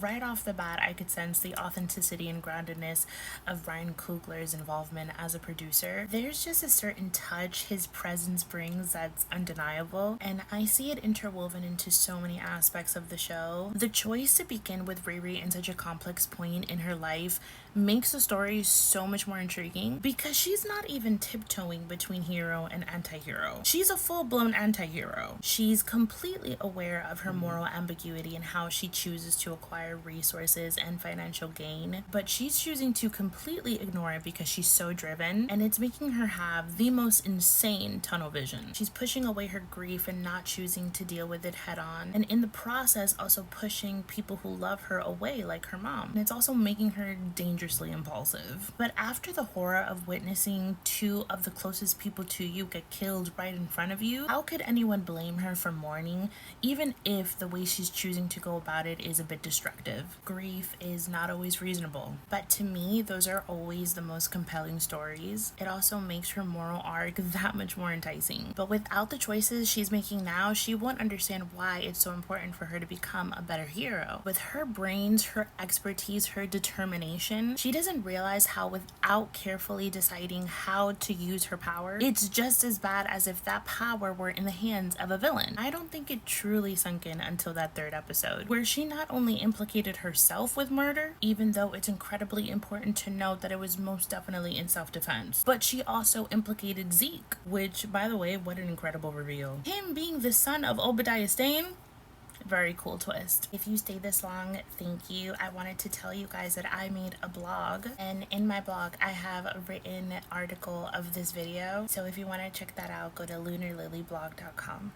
Right off the bat, I could sense the authenticity and groundedness of Ryan Coogler's involvement as a producer. There's just a certain touch his presence brings that's undeniable, and I see it interwoven into so many aspects of the show. The choice to begin with Riri in such a complex point in her life makes the story so much more intriguing because she's not even tiptoeing between hero and anti-hero. She's a full-blown anti-hero. She's completely aware of her moral ambiguity and how she chooses to acquire resources and financial gain, but she's choosing to completely ignore it because she's so driven, and it's making her have the most insane tunnel vision. She's pushing away her grief and not choosing to deal with it head on, and in the process also pushing people who love her away, like her mom. And it's also making her dangerously impulsive. But after the horror of witnessing two of the closest people to you get killed right in front of you, how could anyone blame her for mourning, even if the way she's choosing to go about it is a bit destructive? Grief is not always reasonable, but to me, those are always the most compelling stories. It also makes her moral arc that much more enticing. But without the choices she's making now, she won't understand why it's so important for her to become a better hero. With her brains, her expertise, her determination, she doesn't realize how without carefully deciding how to use her power, it's just as bad as if that power were in the hands of a villain. I don't think it truly sunk in until that third episode, where she not only implicated herself with murder, even though it's incredibly important to note that it was most definitely in self-defense, but she also implicated Zeke, which, by the way, what an incredible reveal. Him being the son of Obadiah Stane, very cool twist. If you stayed this long, thank you. I wanted to tell you guys that I made a blog, and in my blog I have a written article of this video, so if you want to check that out, go to lunarlilyblog.com.